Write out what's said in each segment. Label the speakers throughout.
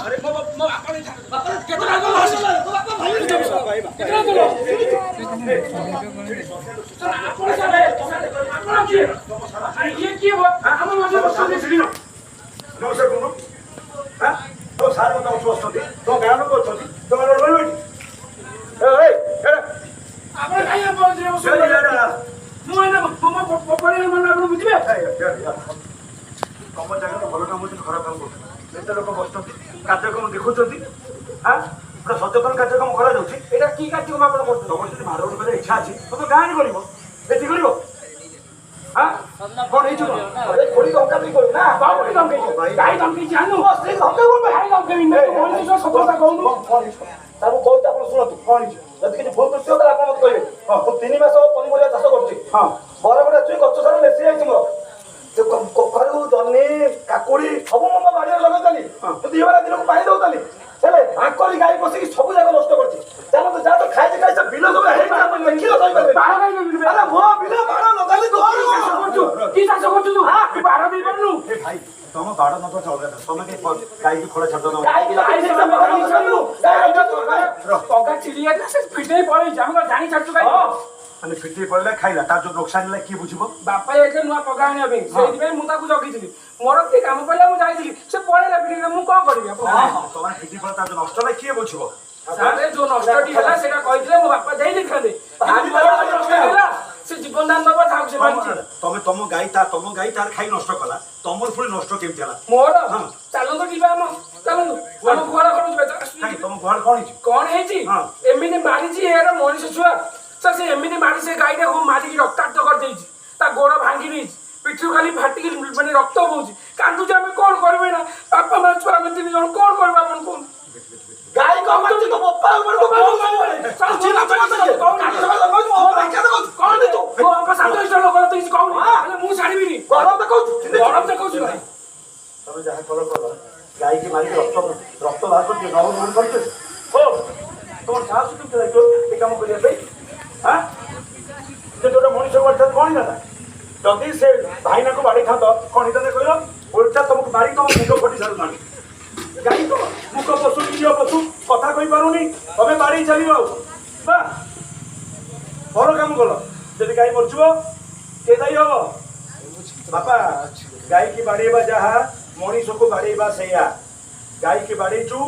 Speaker 1: अरे मो मो आपण बापा
Speaker 2: केतना गलो बापा भाई केतना गलो आपण सारे आपण की अरे ये हम माझे सामने सिड़ी
Speaker 3: नमस्कार कोन हां तो सार मत बसछथि तो गाँ लोक अछथि तो रोइ ए ए
Speaker 2: आपण काई बोल रे मु एना मो पपड़ी मन आपण बुझबे
Speaker 3: तम जगह भल काम होती खराब काम कर एत लोक बसछथि कार्यक्रम देखुछथि हां पूरा सचेतन कार्यक्रम करा जाउछि
Speaker 2: एटा की कार्यक्रम आपण करछन
Speaker 3: तम जदि मारवण करे इच्छा अछि तो गाँ रे करिवो एति करिवो हां कोन हेछु अरे खोली धमका भी करू ना
Speaker 2: बाबू की धमकी गाई धमकी जानू बस से धमका कोन गाई धमकी मैं तो बोली सो सतता कहू
Speaker 3: ताबो कहू आपण सुनतु कोन हेछु जदि कि भूल कृत्य होला आपण मत कहिबे हां तो 3 मास पनिपरिया चाष करछि हां बरबडा चुई गच्छ सारा लेसी आइछि मोर से कखारु जन्नी काकुड़ी सब मम बाड़िया लगतली तो दिवाला दिन को पानी दउतली हेले आकरी गाई बसी सब जगह नष्ट करछि जानो तो जा तो खाइ खाइ से बिलो सब हेइ आपण देखिलो कहि परबे
Speaker 2: बारा गाई बिल
Speaker 3: अरे मो बिलो बाड़ा नदाली तो
Speaker 2: की चाष करछु तू हां बारा दे परनु
Speaker 3: ए भाई तुम बाड़ा न तो चल गया तुम के गाई की खोड़ा छड दो
Speaker 2: गाई की से बारा छनु गाई पगा चिड़िया से फिटे पड़े जाम जानी छडछु गाई
Speaker 3: माने फिटी पड़ले खाइला तार जो नुकसान ले की बुझिबो
Speaker 2: बापा एक नुआ पगा आने बे सेति पे मु ताकू जगिथिली मोर के काम पड़ला मु जाईथिली से पळेला फिटी मु कोन करबी आप
Speaker 3: तोमा फिटी पड़ तार जो नष्ट ले की बुझिबो
Speaker 2: सारे जो नष्टटी हला सेटा कहिथिले मो बापा देई देखाले आज नष्ट होला से जीवन दान दबा थाक से बांची
Speaker 3: तम गाई तार खाई नष्ट कला तमर पुरी नष्ट केमति हला
Speaker 2: मोर चलो तो दिबा हम चलो हम घोड़ा करू जबे
Speaker 3: काई तम घर कोन
Speaker 2: हेची एमिने मारी जी एरा मनीष छुआ से एमिने मारी से गाई को मारी की रक्ताक्त कर देछि ता गोड़ भांगी नी पिठू खाली फाटी की माने रक्त बोछि कांदु जे हम कोन करबे ना पापा मा छुआ में 3 जण कोन करबा अपन कोन गाई को मारती तो पप्पा ऊपर को कोन चल चिना तो कोन कोन तू वो हम साथ इष्ट लोग तो किसी कोन अरे मु छाड़ीबी नी गरम तो कहू भाई
Speaker 3: तमे जहा कल गाई की मारी रक्त बाहर कर दियो नव मन करते ओ तोर सासु तुम चला तो ए काम करिया बे हां जे तोरा मनीष वर्षा कोन ना जदी से भाईना को बाड़ी खातो कोन इतने कहिलो उल्टा तुमको मारी तुम मुंडो फटी सारू मानी गाई तो मुख पशु नियो पशु कथा कहि पारुनी तमे बाड़ी चलियो बा और काम कलो जदी गाई मरछुओ के दाई हो बापा गाई की बाड़ीबा जहा मनीष को बाड़ीबा सैया गाई की बाड़ी छु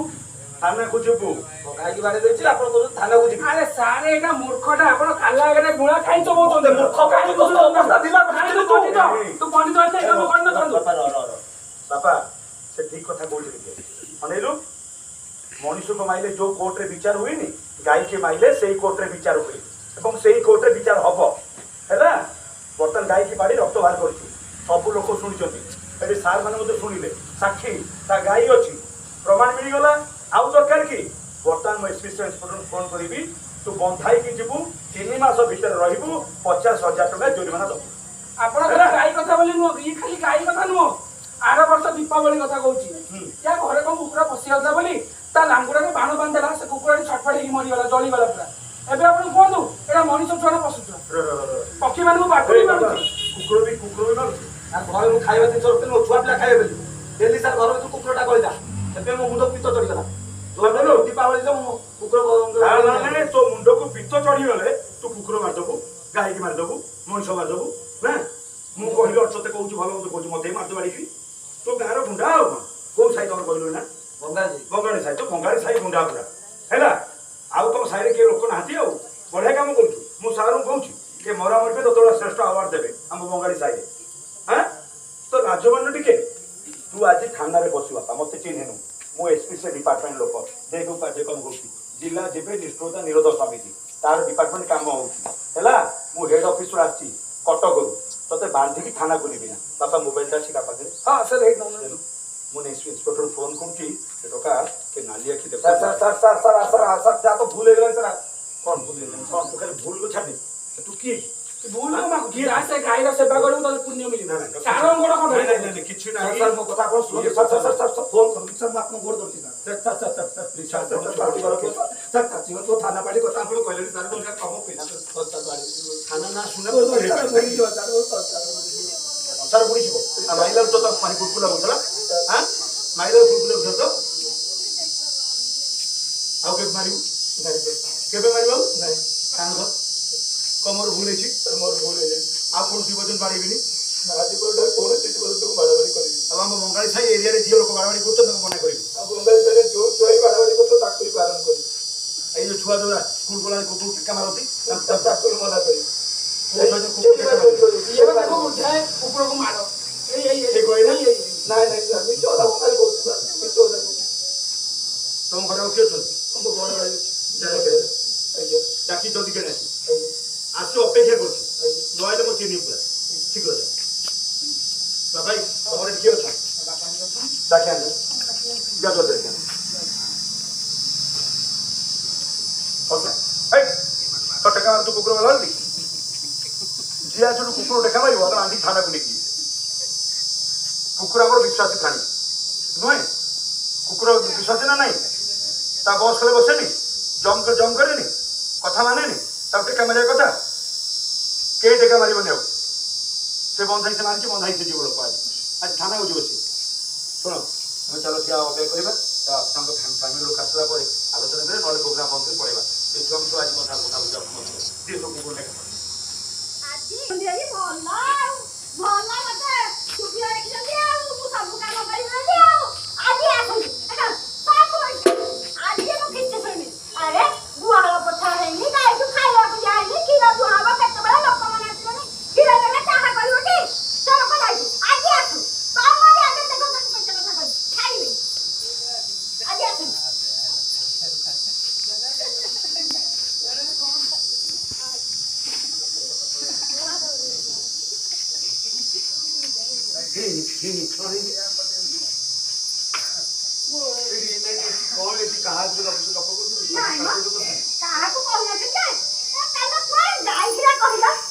Speaker 3: थाना को जबू गाई की बाड़ी देछि आपण को थाना को जबू
Speaker 2: अरे सारे एटा मूर्खटा आपण काला गरे गुणा खाइ तो बहुत होते मूर्ख काहे तो दिला तू पंडित होते काम करन थंदु
Speaker 3: बापा से ठीक कथा बोल रे अनेलु मनीष को माइले जो कोर्ट रे विचार हुई नी गाई के माइले सेही कोर्ट रे विचार हुई एवं सेही कोर्ट रे विचार हबो हैला बर्तन गाई की बाड़ी रक्त बाहर करछि सब लोग सुनिछथि एबे सार माने मते सुनिले साक्षी ता गाई अछि प्रमाण मिली गला आउ दरकार की बर्तन म एसपी इंस्पेक्टर फोन करिवि तू बंधाई की जिबु 3 मास भीतर रहिबु 50,000 टका जुर्माना दबु
Speaker 2: आपण गाई कथा बोली नु ई खाली गाई कथा नु आर वर्ष दीपावली कथा कहूची या घरे को कुकुरा पसी आउता बोली ता लांगुरा के बाण बांधला से कुकुरा छटपट ही मरि गला जली गला पूरा एबे आपण कोनु एटा मनीष छुआ ना पशु छुआ पक्षी मानू बाटुली मारुची
Speaker 3: कुकुर भी मारुची
Speaker 4: आ घर मु खाइबा दिन छोड़ के छुआ पिला खाइबे डेली सर घर में कुकुरटा कइला एबे मो मुंडो पित्त चढ़ी गला तो बोलो दीपावली जो कुकुर
Speaker 3: हां तो मुंडो को पित्त चढ़ी गले तू कुकुर मार दबु गाई की मार दबु मनुष्य मार दबु ना मु कहिलो अचते कहू भलो मत कहू मते मार दबाड़ी की तो गारो गुंडा हो को साई तोर कहलो ना बंगाली साई तो बंगाली साई गुंडा पूरा हैला आउ तुम साई रे के लोक नाती आउ बढ़िया काम करू मु सारू कहूची के मोरा मरबे तो तोरा श्रेष्ठ अवार्ड देबे हम बंगाली साई रे हां तो राजवन टिके तू आज थाना रे बसु बापा मते चिन्हेनु मु एसपी से डिपार्टमेंट लोक देखो पाजे कम होती जिला जेबे निष्ठुरता निरोध समिति तार डिपार्टमेंट काम होउची हैला मु हेड ऑफिस रो आछि कटक करू तते बांधी की थाना को निबी ना बापा मोबाइल ता सिका पाखे
Speaker 2: हां सर हेड नौ
Speaker 3: मु एसपी इंस्पेक्टर फोन करची ए टका के नाली आखी देख
Speaker 4: सर जा तो भूल गेलन सर
Speaker 3: कौन भूल गेलन कौन तो खाली भूल को छाडी तू की
Speaker 2: भूल को मा की रासे गाई रा सेवा करू तो पुण्य मिली सारो गोड़ कोन
Speaker 3: नहीं किछि ना
Speaker 4: सर मो कथा को सुन सर फोन कर सर मैं आपको गोड़ दर्ती सर प्लीज सर जीवन तो थाना पाड़ी कथा आपण कहले सर बोल का कम पिला तो
Speaker 3: थाना ना सुने
Speaker 4: सर
Speaker 3: सर बुझिबो आ माइलर तो पानी कुकुला होतला हां माइलर कुकुला होतो ମାରିବୁ କେବେ ମାରିବୁ ଆଉ
Speaker 4: ନାଇଁ
Speaker 3: କାନ୍ଦ କମର ଭୁଲ ହେଇଛି
Speaker 4: ମୋର ଭୁଲ ହେଇଯାଇଛି
Speaker 3: ଆଉ ପୁଣି 2 ବର୍ଷ ବାଡେଇବିନି
Speaker 4: ଆଜି ପର୍ଯ୍ୟନ୍ତ କୌଣସି ଜୀବଜନ୍ତୁକୁ ମାରାମାରି କରିବି
Speaker 3: ଆଉ ଆମ ବଙ୍ଗାଳୀ ସାହି ଏରିଆରେ ଝିଅ ଲୋକ ବାଡାବାଡି କରୁଛନ୍ତି ତାଙ୍କୁ ମନା କରିବି
Speaker 4: ଆଉ ବଙ୍ଗାଳୀ ସାହିରେ ଯୋଉ ଛୁଆ ବି ବାଡାବାଡି କରୁଥିବ ତାକୁ ବି ବାରଣ କରିବି
Speaker 3: ଏଇ ଯୋଉ ଛୁଆ ଯୋଉରା ସ୍କୁଲ ଗଲା କୁକୁର ଟୀକା ମାରନ୍ତି
Speaker 4: ତାକୁ ବି ମନା କରିବି
Speaker 2: ଇଏ ବା ତାକୁ ବୁଝାଏ କୁକୁରକୁ ମାର
Speaker 3: ଠିକ କହିଲେ
Speaker 4: ନାଇଁ ନାଇଁ ସାର୍ ମିଛ କଥା ବଙ୍ଗାଳୀ କହୁଛି ସାର୍ ମିଛ କଥା କହୁଛି
Speaker 3: ତମ ଘରେ ଆଉ କିଏ ଅଛନ୍ତି
Speaker 4: ଆମ ବଡ଼ ଭାଇ
Speaker 3: ଆଜ୍ଞା
Speaker 4: ଆଜ୍ଞା
Speaker 3: ଡାକି ଜଲ୍ଦି କେଣେ ଆସି
Speaker 4: ଆଜ୍ଞା
Speaker 3: ଆସି ଅପେକ୍ଷା କରୁଛି
Speaker 4: ଆଜ୍ଞା
Speaker 3: ନହେଲେ ମୁଁ ଚିହ୍ନି ପୁରା ଶୀଘ୍ର ଯା ବାବାଇ ତମର କିଏ ଅଛ ଡାକି ଆଣିଲେ ଯା ଜଲ୍ଦି ଡାକି ଆଣ ତ ଟେକା ମାର ତୁ କୁକୁର ଗଲାନ୍ତି ଯିଏ ଯୋଉ କୁକୁର ଟେକା ମାରିବ ତ ଆଣ୍ଟି ଥାନାକୁ ନେଇକି କୁକୁର ଆମର ବିଶ୍ୱାସୀ ପ୍ରାଣୀ ନୁହେଁ କୁକୁର ବିଶ୍ୱାସୀ ନା ନାହିଁ ତା ବସ୍ କଲେ ବସେନି ଜମ୍ କରେନି କଥା ମାନେନି ତାକୁ ଟେକା ମାରିବା କଥା କେହି ଟେକା ମାରିବନି ଆଉ ସେ ବନ୍ଧା ସେ ମାରିଛି ବନ୍ଧା ହେଇଛି ଯିବ ଲୋକ ଆଜି ଥାନାକୁ ଯିବ ସେ ଶୁଣ ଆମେ ଚାଲ ଠିଆ ଅପେକ୍ଷା କରିବା ତାଙ୍କ ଫ୍ୟାମିଲି ଲୋକ ଆସିଲା ପରେ ଆଲୋଚନା କରିବା ନହେଲେ ପ୍ରୋଗ୍ରାମ ବନ୍ଦ କରି ପଳେଇବା ସେ ଛୁଆଙ୍କୁ ଆଜି କଥା ବୁଝା ସିଏ ସବୁ କୁକୁର ଟେକା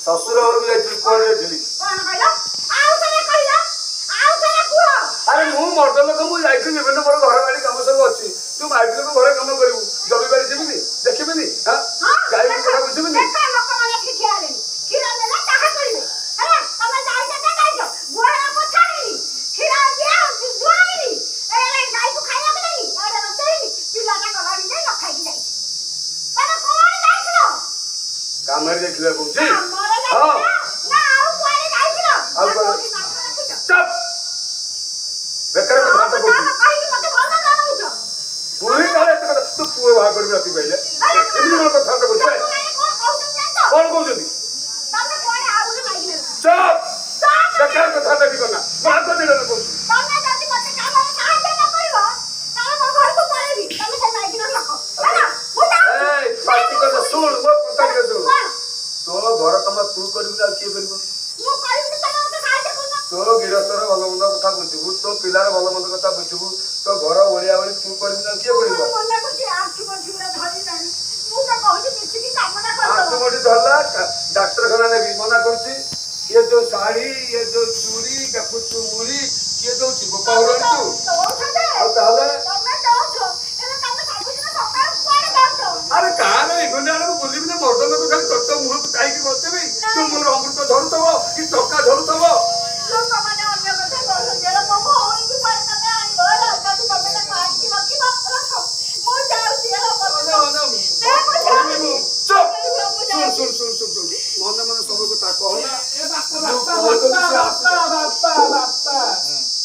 Speaker 3: ଶ୍ୱଶୁର ଘରକୁ ଯାଇଥିଲି କୁଆଡେ ଯାଇଥିଲି ଆରେ ମୁଁ ମର୍ଦ୍ଦ ଲୋକ ମୁଁ ଯାଇଥିଲି ବିଭିନ୍ନ ମୋର ଘର ବାଡି କାମ ସବୁ ଅଛି ତୁ ମାଇପି ଲୋକ ଘରେ କାମ କରିବୁ ଜମିବାଡି ଯିବିନି ଦେଖିବିନି ଗାଈ କଥା ବୁଝିବିନି କାମରେ ଦେଖିବା କହୁଛି ବେକାର କଥା କହୁଛି ପୁରୀ କାଳେ ଏତେ କଥା ତୁ ପୁଅ ବାହା କରିବି ରାତି ପାଇଲେ ଏମିତି କଣ କଥାବାର୍ତ୍ତା କରୁଛୁ କଣ କହୁଛନ୍ତି ଚୁପ୍ ବେକାର କଥାବାର୍ତ୍ତା ବି କରନା ବାହା କରିଦେଲେ କହୁଛୁ ଶୁଣ ମୋ କଥା ଟିକେ ଶୁଣ ତୋ ଘର କାମ ତୁ କରିବୁ ଆଉ କିଏ କରିବ ତୋ ଗିରସ୍ତର ଭଲ ମନ୍ଦ କଥା ବୁଝିବୁ ତୋ ପିଲାର ଭଲ ମନ୍ଦ କଥା ବୁଝିବୁ ତୋ ଘର ଓଳିଆ ଓଳି ତୁ କରିବୁ ଆଉ କିଏ କରିବ ଆଣ୍ଠୁଗଣ୍ଠି ଧରିଲା ଡାକ୍ତରଖାନା ନେବି ମନା କରୁଛି ଇଏ ଯୋଉ ଶାଢୀ ଇଏ ଯୋଉ ଚୁଡ଼ି କାପୁଚୁ ମୁড়ି କିଏ ଦଉଛି ଗୋପା ଘର ଆଉ ତାହେଲେ ଆରେ କାହାର ଏଗଣ୍ଡେ ଆଡକୁ ବୁଲିବି ନା ମର୍ଦ୍ଦ ଲୋକ ଖାଲି ତୋ ମୁହଁକୁ ଚାହିଁକି ବସିବି ତୁ ମୋର ଅମୃତ ଝରୁଥିବ କି ଟଙ୍କା ଝରୁଥିବ ମନେ ମନେ ସବୁ କଥା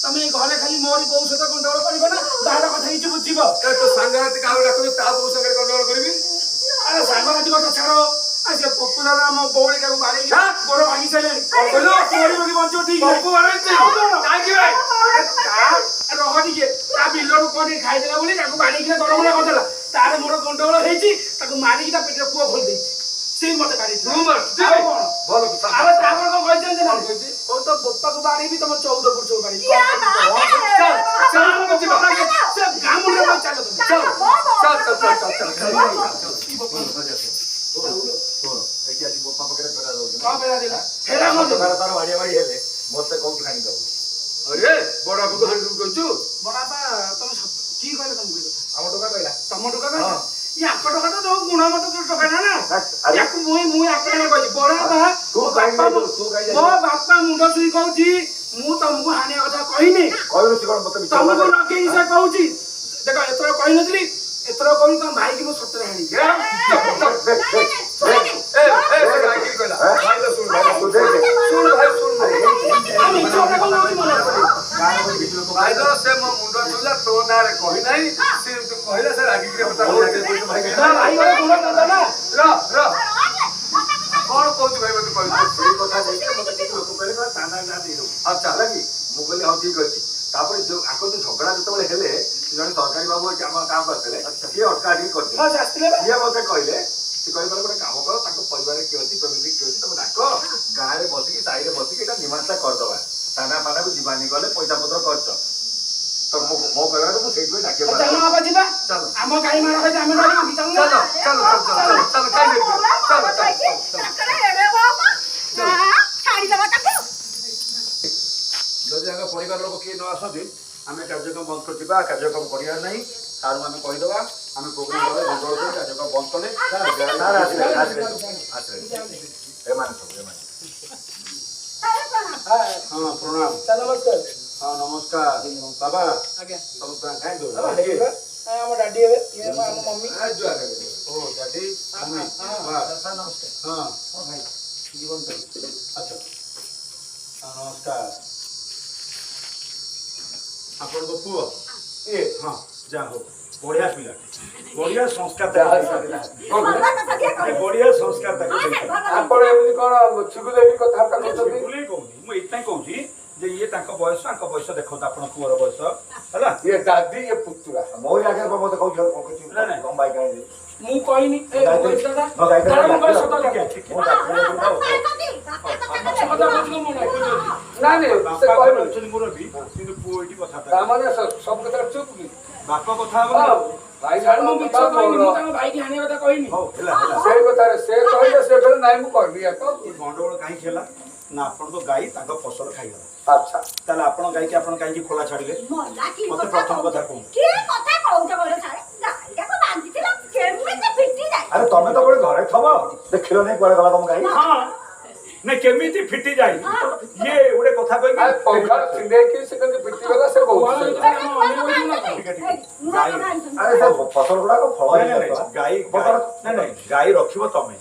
Speaker 2: ତମେ ଘରେ ଖାଲି ମୋରି ବୋଉ ସହିତ ଗଣ୍ଡଗୋଳ କରିବ ନା ତାର କଥା କିଛି ବୁଝିବ
Speaker 3: ତୋ ସାଙ୍ଗସାଥି କାହାକୁ ଡାକୁଛୁ ତା ବୋଉ ସାଙ୍ଗରେ ଗଣ୍ଡଗୋଳ କରିବି
Speaker 2: ଆରେ ସାଙ୍ଗସାଥି କଥା ଛାଡ ସେ ପପୁ ଦାଦା ଆମ ବଉଳିକାକୁ ବାଡେଇକି ଗୋଡ ଭାଙ୍ଗି ସାରିଲେଣି ବଞ୍ଚିବ ଠିକ ରହ ଟିକେ ତା ବିଲରୁ କଣ ଟିକେ ଖାଇଦେଲା ବୋଲି ତାକୁ ବାଡେଇକି ଦରମଣା କରିଦେଲା ତାର ମୋର ଗଣ୍ଡଗୋଳ ହେଇଛି ତାକୁ ମାରିକି ତା ପେଟରେ ପୁଅ ଖୋଲି ଦେଇଛି ସେ ମତେ ବାଡେଇଛି ଆରେ ତାପରେ କଣ କହିଛନ୍ତି ନା କଉ ତ ବୋପାକୁ ବାଡେଇବି ତମ 14 ପୁରୁଷକୁ ବାଡେଇବି ସେ ଗାଁ ମୁଣ୍ଡରେ
Speaker 3: ମତେ କହୁଛୁ ଖାଣି ଦବୁ अरे बड़ा को हां कहछु
Speaker 2: बड़ा बा तुम की कहले तुम
Speaker 3: हम टका कहला
Speaker 2: तुम टका कहला ये आप टका तो दो गुणा मत तो टका ना याक मुई आपने कहछि बड़ा बा
Speaker 3: तू काई
Speaker 2: मो बापा मुंडो सुई कहछि मु तुमको हानि कथा कहिनी
Speaker 3: कहलु से कोन मत
Speaker 2: तुमको लगे से कहछि देखो एतरा कहि नथली ଏଥର କହିବି ତମ ଭାଇ କି ମୁଁ ସତରେ ଆଣିବି
Speaker 4: ସେ ମୋ ମୁଣ୍ଡ ଚୁଲା ତୋ ନାଁରେ କହିନାହିଁ ସେ କହିଲା ସେ ରାଗିକି
Speaker 2: ଭାଇ ଗୋଟେ ଗୁଣ ଦରକାର ନା
Speaker 4: କଣ କହୁଛୁ ଭାଇ ମତେ କହିଲୁ ସେଇ କଥା ଦେଇକି ମତେ କିଛି ଲୋକ କହିଲେ ଥାନା ନାଁ ଦେଇଦେବୁ ଆଚ୍ଛା ହେଲା କି ମୁଁ କହିଲି ହଉ ଠିକ ଅଛି ତାପରେ ଯୋଉ ଆଗ ଯୋଉ ଝଗଡା ଯେତେବେଳେ ହେଲେ ଜଣେ ସରକାରୀ ବାବୁ ଆମ ଗାଁକୁ ଆସିଥିଲେ ସିଏ ଅଟକାଢି କରିଥିଲେ ସିଏ ମତେ କହିଲେ ସେ କହିଲେ ଗୋଟେ କାମ କର ତାଙ୍କ ପରିବାରରେ କିଏ ଅଛି ଫ୍ୟାମିଲି କିଏ ଅଛି ତମେ ଡାକ ଗାଁରେ ବସିକି ସାହିରେ ବସିକି ଏଇଟା ନିମାଂସା କରିଦବା ଥାନା ଫାନାକୁ ଯିବାନି ଗଲେ ପଇସା ପତ୍ର ଖର୍ଚ୍ଚ ତ ମୋ କହିବାରେ ମୁଁ ସେଇଥିପାଇଁ ଡାକିବା
Speaker 2: ଯିବା ଆମ ଗାଈ ମାର ଖାଇଛି ଆମେ ଡରିବୁ
Speaker 4: ଚାଲ ଚାଲ ଚାଲ ଚାଲ ଚାଲ ଚାଲ ଯଦି ଆମ ପରିବାର ଲୋକ କିଏ ନ ଆସନ୍ତି ଆମେ କାର୍ଯ୍ୟକ୍ରମ ବନ୍ଦ କରିଥିବା କାର୍ଯ୍ୟକ୍ରମ କରିବାର ନାହିଁ ତାରୁ ଆମେ କହିଦେବା ଆମେ ପ୍ରୋଗ୍ରାମ କଲେ ଗଣ୍ଡଗୋଳ କରି କାର୍ଯ୍ୟକ୍ରମ ବନ୍ଦ କଲେ ଏମାନେ ସବୁ ଏମାନେ ହଁ ପ୍ରଣାମ
Speaker 2: ନମସ୍କାର
Speaker 4: ହଁ ନମସ୍କାର ବାବା
Speaker 2: ଆଜ୍ଞା
Speaker 4: ତମ କାହିଁ ଦଉଛ
Speaker 2: ଆମ ଡାଡି ହେବେ ଆମ ମମ୍ମି
Speaker 4: ଓ ଡାଡି ମମ୍ମି ନମସ୍କାର ହଁ ଭାଇ ଜୀବନ ଆଚ୍ଛା ନମସ୍କାର ଆପଣଙ୍କ ପୁଅ ଏ ହଁ ଯାହା ହଉ ବଢିଆ ପିଲା ବଢିଆ ସଂସ୍କାର ବଢିଆ ସଂସ୍କାର
Speaker 5: ଆପଣ ଏମିତି କଣ ଛୁକୁ ଦେଇକି କଥାବାର୍ତ୍ତା କରୁଛନ୍ତି?
Speaker 4: ଭୁଲେଇ କହୁନି ମୁଁ ଏଇଥିପାଇଁ କହୁଛି ଯେ ଇଏ ତାଙ୍କ ବୟସ ଆଙ୍କ ବୟସ ଦେଖନ୍ତୁ ଆପଣ ପୁଅର ବୟସ ହେଲା
Speaker 5: ଇଏ ଦାଦି ଇଏ ପୁତୁରା
Speaker 4: ମୋରି ଆଗରେ ମତେ କହୁଛ ଲମ୍ବାଇ କାହିଁକି
Speaker 2: ମୁଁ କହିନି
Speaker 4: କିନ୍ତୁ ପୁଅ ଏଇଠି କଥା
Speaker 5: ତାମାନେ ସବୁ କଥା ଚୁପ୍ କି
Speaker 4: ବାପ କଥା ହବ
Speaker 5: ଭାଇ
Speaker 2: ମୁଁ ମିଛ କହିନି ମୁଁ ତାଙ୍କ ଭାଇକି ଆଣିବା କଥା କହିନି
Speaker 4: ହଉ ହେଲା
Speaker 5: ସେଇ କଥାରେ ସେ କହିଲେ ସେ କହିଲେ ନାଇଁ ମୁଁ କରିବି
Speaker 4: ଗଣ୍ଡଗୋଳ କାହିଁକି ହେଲା ନା ଆପଣଙ୍କ ଗାଈ ତାଙ୍କ ଫସଲ ଖାଇଗଲା
Speaker 5: ଆଚ୍ଛା
Speaker 4: ତାହେଲେ ଆପଣ ଗାଈକି ଆପଣ କାହିଁକି ଖୋଲା ଛାଡ଼ିଲେ ମତେ ପ୍ରଥମ କଥା କୁହନ୍ତୁ ଆରେ ତମେ ତ ଗୋଟେ ଘରେ ଥବ ଦେଖିଲ ନାଇଁ କୁଆଡେ ଗଲା ତମ ଗାଈ ନାଇଁ କେମିତି ଫିଟି ଯାଇ ଇଏ ଗୋଟେ କଥା କହିକି
Speaker 5: ପଙ୍ଖା ଛିଣ୍ଡେଇକି ସେ କେମିତି ପିଟି ଗଲା ସେ କହୁଛି
Speaker 4: ଫସଲ ଗୁଡାକ ଫଳ ଗାଈ ନାଇଁ ଗାଈ ରଖିବ ତମେ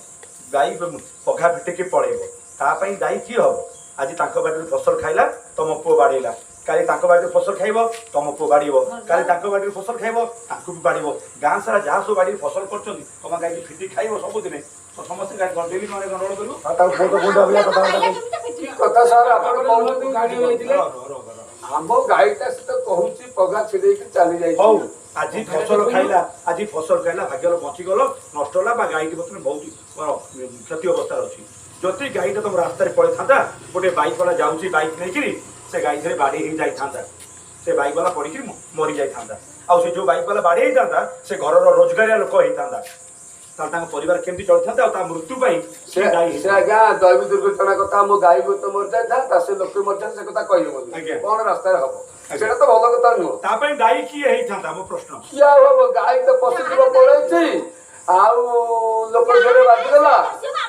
Speaker 4: ଗାଈ ପଘା ଫିଟିକି ପଳେଇବ ତା ପାଇଁ ଗାଈ କିଏ ହବ ଆଜି ତାଙ୍କ ବାଡ଼ିରେ ଫସଲ ଖାଇଲା ତମ ପୁଅ ବାଡେଇଲା କାଲି ତାଙ୍କ ବାଡ଼ିରେ ଫସଲ ଖାଇବ ତମ ପୁଅ ବାଡିବ କାଲି ତାଙ୍କ ବାଡ଼ିରେ ଫସଲ ଖାଇବ ତାଙ୍କୁ ବି ବାଡିବ ଗାଁ ସାରା ଯାହା ସବୁ ବାଡ଼ିରେ ଫସଲ କରୁଛନ୍ତି ତମ ଗାଈକି ଫିଟି ଖାଇବ ସବୁଦିନେ ସମସ୍ତେ ଡେଲି ଗଣ୍ଡଗୋଳ କରିବ
Speaker 5: କଥା ସାର୍ ଆପଣ କହୁଛନ୍ତି ଆମ ଗାଈଟା ସେ ତ କହୁଛି ପଘା ଛିଣ୍ଡେଇକି ଚାଲି ଯାଇଛି
Speaker 4: ହଉ ଆଜି ଫସଲ ଖାଇଲା ଭାଗ୍ୟର ବଞ୍ଚିଗଲ ନଷ୍ଟ ହେଲା ବା ଗାଈଟି ବର୍ତ୍ତମାନ ବହୁତ କ୍ଷତି ଅବସ୍ଥାରେ ଅଛି ଯଦି ଗାଈଟା ତମ ରାସ୍ତାରେ ପଳେଇଥାନ୍ତା ଗୋଟେ ବାଇକ୍ ବାଲା ଯାଉଛି ବାଇକ୍ ନେଇକିରି ସେ ଗାଈ ଧରେ ବାଡ଼େଇ ହେଇ ଯାଇଥାନ୍ତା ସେ ବାଇକ୍ ବାଲା ପଡ଼ିକିରି ମରି ଯାଇଥାନ୍ତା ଆଉ ସେ ଯୋଉ ବାଇକ୍ ବାଲା ବାଡ଼େଇ ହେଇଥାନ୍ତା ସେ ଘରର ରୋଜଗାରିଆ ଲୋକ ହେଇଥାନ୍ତା ତାହେଲେ ତାଙ୍କ ପରିବାର କେମିତି ଚଳିଥାନ୍ତା ଆଉ ତା ମୃତ୍ୟୁ ପାଇଁ ସେ
Speaker 5: ଆଜ୍ଞା ଦୈବ ଦୁର୍ଘଟଣା କଥା ମୋ ଗାଈ ତ ମରିଯାଇଥାନ୍ତା ସେ ଲୋକ ମରିଥାନ୍ତା ସେ କଥା କହିହେବନି କଣ ରାସ୍ତାରେ ହବ ସେଇଟା ତ ଭଲ କଥା ନୁହଁ
Speaker 4: ତା ପାଇଁ ଦାୟୀ କିଏ ହେଇଥାନ୍ତା ମୋ ପ୍ରଶ୍ନ
Speaker 5: କିଏ ହବ ଗାଈ ତ ପଶୁଜୀବ ପଳେଇଛି ଆଉ ଲୋକ ଘରେ ବାଜିଗଲା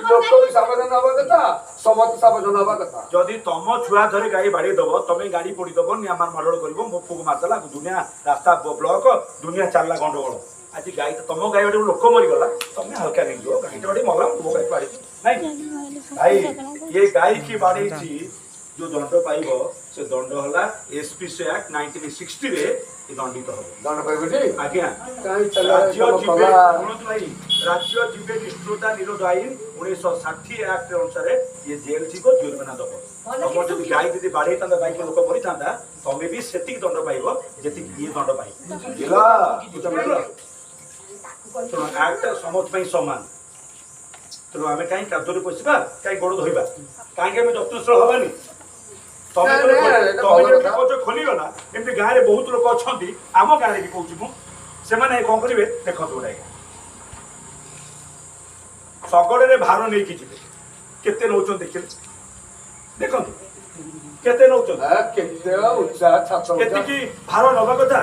Speaker 5: ଲୋକ ବି ସାବଧାନ ହବା କଥା ସମସ୍ତେ ସାବଧାନ ହବା କଥା
Speaker 4: ଯଦି ତମ ଛୁଆ ଧରି ଗାଈ ବାଡେଇ ଦବ ତମେ ଗାଡି ପୋଡିଦବ ନିଆମାର ମାଡଗୋଳ କରିବ ମୋ ପୁଅକୁ ମାରିଦେଲା ଦୁନିଆ ରାସ୍ତା ବ୍ଲକ ଦୁନିଆ ଚାଲିଲା ଗଣ୍ଡଗୋଳ ଆଜି ଗାଈ ତ ତମ ଗାଈ ବାଡି ଲୋକ ମରିଗଲା ତମେ ହାଲକା ନେଇଯିବ ଗାଈଟା ବାଡି ମଲା ମୋ ଗାଈ ବାଡିଛି ନାଇଁ ଭାଇ ଇଏ ଗାଈ କି ବାଡେଇଛି जो दंड पाइब से दंड होला एसपीसी एक्ट 1960 रे दंडित हो
Speaker 5: दंड पाइबे
Speaker 4: आज्ञा राज्य जीवे निष्ठुरता निरोध आईन 1960 एक्ट अनुसार ये जेल जीव जुर्माना दब तम जब गाई यदि बाड़े था गाई के लोक मरी था तमें भी सेतिक दंड पाइब जी ये दंड पाइ एक्ट समस्त समान तेणु आम कहीं कार्य पशिबा कहीं गोड़ धोबा कहीं जत्नशील हवानी खोलीगला एमती गाँव में बहुत लोग अच्छा आम गाँव भी कौन से कौन करेंगे देखो गोटे शगड़े भार नहीं कि केते नौ देखिए देखो केते नौ भार नवा कथा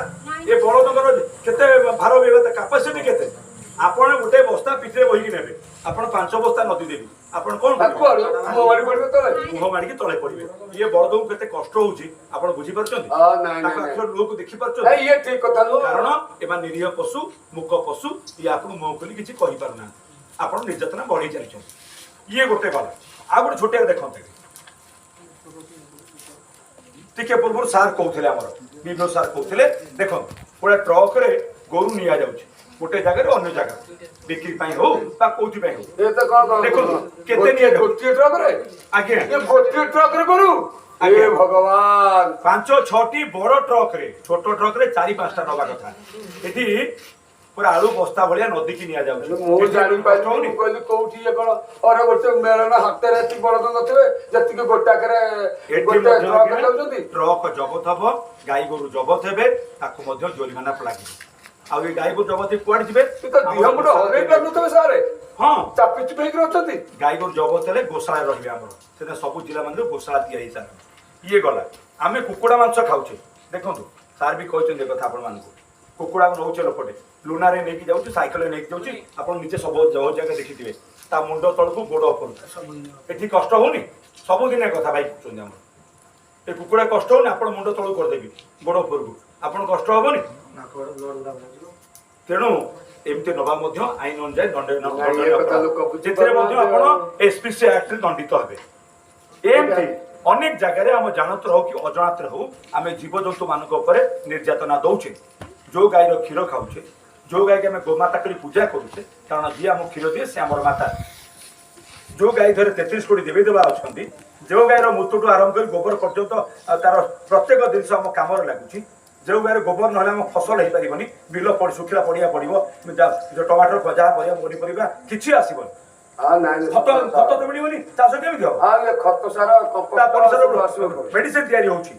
Speaker 4: ये बड़दर केते भार कैपासीटी केते आपण गोटे बस्ता पिठे बोहिकी नेबे आपण 5 बस्ता नदी देवी
Speaker 3: ଆପଣ କ'ଣ
Speaker 5: କୁଆଡୁ ମୋ ବାଡ଼ି ପଡ଼ିବ ତଳେ
Speaker 3: ମୁହଁ ମାଡ଼ିକି ତଳେ ପଡ଼ିବେ ଇଏ ବଳଦକୁ କେତେ କଷ୍ଟ ହଉଛି ଆପଣ ବୁଝିପାରୁଛନ୍ତି
Speaker 5: ନାଇଁ
Speaker 3: ତାଙ୍କ
Speaker 5: ନାଇଁ
Speaker 3: ଆଖିର ଲୁହକୁ ଦେଖିପାରୁଛନ୍ତି
Speaker 5: ଇଏ ଠିକ କଥା ନୁହଁ
Speaker 3: କାରଣ ଏମାନେ ନିରୀହ ପଶୁ ମୂକ ପଶୁ ଇଏ ଆପଣ ମୁହଁ ଖୋଲି କିଛି କହିପାରୁନାହାନ୍ତି ଆପଣ ନିର୍ଯାତନା ବଢ଼େଇ ଚାଲିଛନ୍ତି ଇଏ ଗୋଟେ ଗଲା ଆଉ ଗୋଟେ ଛୋଟିଆ ଦେଖନ୍ତେ ଟିକେ ପୂର୍ବରୁ ସାର୍ କହୁଥିଲେ ଆମର ବିନୋଦ ସାର୍ କହୁଥିଲେ ଦେଖନ୍ତୁ ପୁରା ଟ୍ରକରେ ଗୋରୁ ନିଆଯାଉଛି ଗୋଟେ ଜାଗାରେ ଅନ୍ୟ ଜାଗା ବିକ୍ରି ପାଇଁ ହଉ ବା କୋଉଥିପାଇଁ ହଉ
Speaker 5: ଏ ତ କଣ
Speaker 3: ଦେଖନ୍ତୁ କେତେ ନିଆଯାଉଛି
Speaker 5: ଗୋଟିଏ ଟ୍ରକରେ
Speaker 3: ଆଜ୍ଞା
Speaker 5: ଗୋଟିଏ ଟ୍ରକରେ କରୁ
Speaker 3: ଆଜ୍ଞା।
Speaker 5: ଭଗବାନ
Speaker 3: 5-6ଟି ବଡ ଟ୍ରକରେ ଛୋଟ ଟ୍ରକରେ 4-5ଟା ନବା କଥା ଏଠି ପୁରା ଆଳୁ ବସ୍ତା ଭଳିଆ ନଦୀକି ନିଆଯାଉଛି
Speaker 5: ମୁଁ ଜାଣିପାରିଲି ମୁଁ କହିଲି କୋଉଠି ଇଏ କଣ ଅରେ ଗୋଟେ ମେଳନ ହାତରେ ଏତିକି ବଳଦ ନଥିବେ ଯେତିକି ଗୋଟାକରେ ଗୋଟେ ଟ୍ରକରେ ଯାଉଛନ୍ତି
Speaker 3: ଟ୍ରକ ଜବତ ହବ ଗାଈ ଗୋରୁ ଜବତ ହେବେ ତାକୁ ମଧ୍ୟ ଜୋରିମାନା ଲାଗିବ ଆଉ ଏ ଗାଈ ଗୋରୁ ଜବତ କୁଆଡେ ଯିବେ
Speaker 5: ତୁ ତ ଦିହ ମୁଣ୍ଡ ହରେଇ ପାରୁନଥିବେ ସାରେ
Speaker 3: ହଁ
Speaker 5: ଚାପି ଚୁପି ହେଇକି ଅଛନ୍ତି
Speaker 3: ଗାଈ ଗୋରୁ ଜବତ ହେଲେ ଗୋଶାଳା ରହିବେ ଆମର ସେଟା ସବୁ ଜିଲ୍ଲା ମାନଙ୍କରେ ଗୋଶାଳା ତିଆରି ହେଇସାରିବ ଇଏ ଗଲା ଆମେ କୁକୁଡ଼ା ମାଂସ ଖାଉଛେ ଦେଖନ୍ତୁ ସାର୍ ବି କହିଛନ୍ତି ଏ କଥା ଆପଣମାନଙ୍କୁ କୁକୁଡ଼ାକୁ ନେଉଛେ ଲୋକଟେ ଲୁନାରେ ନେଇକି ଯାଉଛି ସାଇକେଲରେ ନେଇକି ଯାଉଛି ଆପଣ ନିଜେ ସବୁ ଜାଗା ଦେଖିଥିବେ ତା ମୁଣ୍ଡ ତଳକୁ ଗୋଡ଼ ଉପରକୁ ଏଠି କଷ୍ଟ ହଉନି ସବୁଦିନ କଥା ଭାଇ କହୁଛନ୍ତି ଆମର ଏ କୁକୁଡ଼ା କଷ୍ଟ ହଉନି ଆପଣ ମୁଣ୍ଡ ତଳକୁ କରିଦେବି ଗୋଡ଼ ଉପରକୁ ଆପଣ କଷ୍ଟ ହବନି ତେଣୁ ଏମିତି ନବା ମଧ୍ୟ ଆଇନ ଅନୁଯାୟୀ ସେଥିରେ ମଧ୍ୟ ଆପଣ SPC ଆକ୍ଟରେ ଦଣ୍ଡିତ ହେବେ ଏମିତି ଅନେକ ଜାଗାରେ ଆମ ଜାଣତରେ ହଉ କି ଅଜଣାତରେ ହଉ ଆମେ ଜୀବଜନ୍ତୁ ମାନଙ୍କ ଉପରେ ନିର୍ଯାତନା ଦଉଛେ ଯୋଉ ଗାଈର କ୍ଷୀର ଖାଉଛେ ଯୋଉ ଗାଈକି ଆମେ ଗୋମାତା କରି ପୂଜା କରୁଛେ କାରଣ ଯିଏ ଆମ କ୍ଷୀର ଦିଏ ସେ ଆମର ମାତା ଯୋଉ ଗାଈ ଧରେ 33 କୋଟି ଦେବୀ ଦେବା ଅଛନ୍ତି ଯୋଉ ଗାଈର ମୂତଠୁ ଆରମ୍ଭ କରି ଗୋବର ପର୍ଯ୍ୟନ୍ତ ତାର ପ୍ରତ୍ୟେକ ଜିନିଷ ଆମ କାମରେ ଲାଗୁଛି ଯୋଉ ଗାଈର ଗୋବର ନହେଲେ ଆମ ଫସଲ ହେଇପାରିବନି ବିଲ ଶୁଖିଲା ପଡ଼ିଆ ପଡ଼ିବ ଯୋଉ ଟମାଟର ଯାହା ପରିବା ପନିପରିବା କିଛି ଆସିବନି ଖତ ତ ମିଳିବନି ଚାଷ କେମିତି ହବ
Speaker 5: ଖତ ସାର
Speaker 3: ମେଡିସିନ ତିଆରି ହଉଛି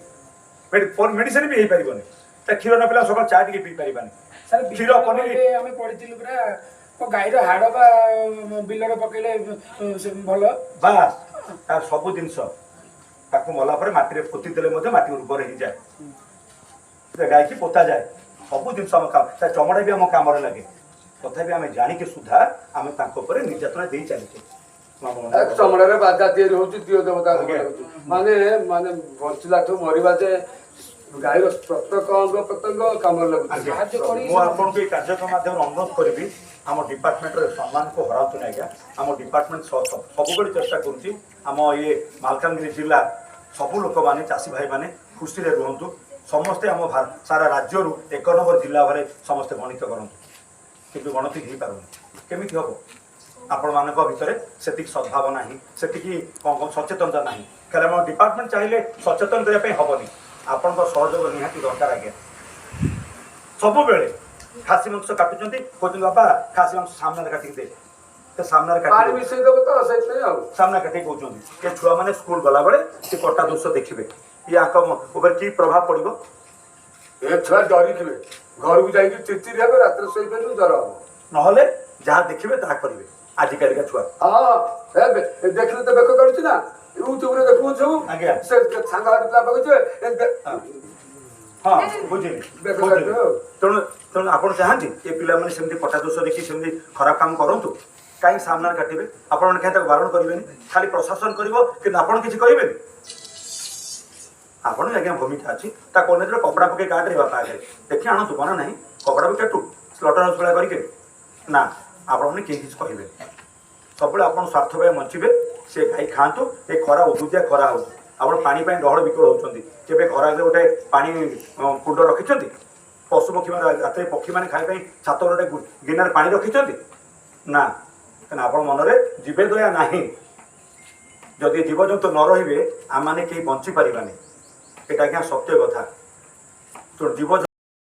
Speaker 3: ମେଡିସିନ ବି ହେଇପାରିବନି ତା କ୍ଷୀର ନ ପିଲା ସକାଳ ଚା ଟିକେ ପିଇ ପାରିବାନି କ୍ଷୀର ପନିର
Speaker 2: ଆମେ ପଢିଥିଲୁ ପୁରା ଗାଈର ହାଡ ବା ବିଲରେ ପକେଇଲେ ଭଲ
Speaker 3: ବାସ୍ ତାର ସବୁ ଜିନିଷ ତାକୁ ମଲା ପରେ ମାଟିରେ ପୋତି ଦେଲେ ମଧ୍ୟ ମାଟି ଉର୍ବର ହେଇଯାଏ ଗାଈକି ପୋତା ଯାଏ ସବୁ ଜିନିଷ ଆମ କାମ ତା ଚମଡ଼ା ବି ଆମ କାମରେ ଲାଗେ ତଥାପି ଆମେ ଜାଣିକି ସୁଦ୍ଧା ଆମେ ତାଙ୍କ ଉପରେ ନିର୍ଯାତନା ଦେଇ ଚାଲିଛେ
Speaker 5: ଚମଡ଼ାରେ ବାଜା ତିଆରି ହଉଛି ଦିଅ ଦେବତା ମାନେ ମାନେ ବଞ୍ଚିଲାଠୁ ମରିବା ଯେ ଗାଈର ପ୍ରତ୍ୟେକ ଅଙ୍ଗ ପ୍ରତ୍ୟଙ୍ଗ କାମରେ ଲାଗୁଛି
Speaker 3: ମୁଁ ଆପଣଙ୍କୁ ଏଇ କାର୍ଯ୍ୟକ୍ରମ ମାଧ୍ୟମରେ ଅନୁରୋଧ କରିବି ଆମ ଡିପାର୍ଟମେଣ୍ଟର ସମ୍ମାନକୁ ହରାନ୍ତୁନି ଆଜ୍ଞା ଆମ ଡିପାର୍ଟମେଣ୍ଟ ସବୁବେଳେ ଚେଷ୍ଟା କରୁଛି ଆମ ଇଏ ମାଲକାନଗିରି ଜିଲ୍ଲା ସବୁ ଲୋକମାନେ ଚାଷୀ ଭାଇମାନେ ଖୁସିରେ ରୁହନ୍ତୁ ସମସ୍ତେ ଆମ ସାରା ରାଜ୍ୟରୁ 1 ନମ୍ବର ଜିଲ୍ଲା ଭାବରେ ସମସ୍ତେ ଗଣିତ କରନ୍ତୁ କିନ୍ତୁ ଗଣତି ହେଇପାରୁନି କେମିତି ହବ ଆପଣମାନଙ୍କ ଭିତରେ ସେତିକି ସଦ୍ଭାବ ନାହିଁ ସେତିକି ସଚେତନତା ନାହିଁ କାରଣ ଆମ ଡିପାର୍ଟମେଣ୍ଟ ଚାହିଁଲେ ସଚେତନ କରିବା ପାଇଁ ହବନି ଆପଣଙ୍କ ସହଯୋଗ ନିହାତି ଦରକାର ଆଜ୍ଞା ସବୁବେଳେ ଖାସି ମାଂସ କାଟୁଛନ୍ତି କହୁଛନ୍ତି ବାପା ଖାସି ମାଂସ ସାମ୍ନାରେ କାଟିକି ଦେ ସେ ସାମ୍ନାରେ କାଟି
Speaker 5: ମିଶେଇ ଦେବ ତ ସେଇଥିପାଇଁ ଆଉ
Speaker 3: ସାମ୍ନା କାଟିକି କହୁଛନ୍ତି ଏ ଛୁଆମାନେ ସ୍କୁଲ ଗଲାବେଳେ ସେ କଟା ଦୃଶ୍ୟ ଦେଖିବେ ୟାଙ୍କ ଉପରେ କି ପ୍ରଭାବ ପଡ଼ିବ
Speaker 5: ଏ ଛୁଆ ଡରିଥିବେ ଘରକୁ ଯାଇକି ଚିଡଚିଡି ହେବେ ରାତିରେ ଶୋଇପାରିବେ ଜ୍ୱର ହବ
Speaker 3: ନହେଲେ ଯାହା ଦେଖିବେ ତାହା କରିବେ ଆଜିକାଲିକା ଛୁଆ
Speaker 5: ଦେଖିଲେ ତ ବେକ କାଟୁଛି ନା ୟୁଟ୍ୟୁବରେ ଦେଖୁଛୁ ସବୁ
Speaker 3: ଆଜ୍ଞା
Speaker 5: ସେ ସାଙ୍ଗ ପିଲା ପକେଇଥିବେ
Speaker 3: ହଁ ବୁଝିଲି ତେଣୁ ତେଣୁ ଆପଣ ଚାହାନ୍ତି ଏ ପିଲାମାନେ ସେମିତି କଟା ଦୋଷ ଦେଖି ସେମିତି ଖରାପ କାମ କରନ୍ତୁ କାହିଁକି ସାମ୍ନାରେ କାଟିବେ ଆପଣମାନେ କାହିଁ ତାକୁ ବାରଣ କରିବେନି ଖାଲି ପ୍ରଶାସନ କରିବ କିନ୍ତୁ ଆପଣ କିଛି କହିବେନି ଆପଣ ଆଜ୍ଞା ଭୂମିକା ଅଛି ତା କନେଜରେ କପଡ଼ା ପକେଇ କାଟରେ ବାପା ଆଗରେ ଦେଖି ଆଣନ୍ତୁ ମନା ନାହିଁ କପଡ଼ା ବି କାଟୁ ସ୍ଲଟର ହାଉସ୍ ଭଳିଆ କରିକି ନା ଆପଣମାନେ କେହି କିଛି କହିବେନି ସବୁବେଳେ ଆପଣ ସ୍ୱାର୍ଥ ପାଇଁ ବଞ୍ଚିବେ ସେ ଗାଈ ଖାଆନ୍ତୁ ଏ ଖରା ଉଦୁତିଆ ଖରା ହେଉଛି ଆପଣ ପାଣି ପାଇଁ ଡହଳ ବିକଳ ହେଉଛନ୍ତି କେବେ ଘର ଆଗରେ ଗୋଟେ ପାଣି କୁଣ୍ଡ ରଖିଛନ୍ତି ପଶୁପକ୍ଷୀମାନେ ରାତିରେ ପକ୍ଷୀମାନେ ଖାଇବା ପାଇଁ ଛାତ ଗୋଟେ ଗିନାରେ ପାଣି ରଖିଛନ୍ତି ନା କାରଣ ଆପଣ ମନରେ ଜୀବେ ଦୟା ନାହିଁ ଯଦି ଜୀବଜନ୍ତୁ ନ ରହିବେ ଆମମାନେ କେହି ବଞ୍ଚିପାରିବାନି এটা ଆଜ୍ଞା ସତ୍ୟ କଥା ତ ଜୀବ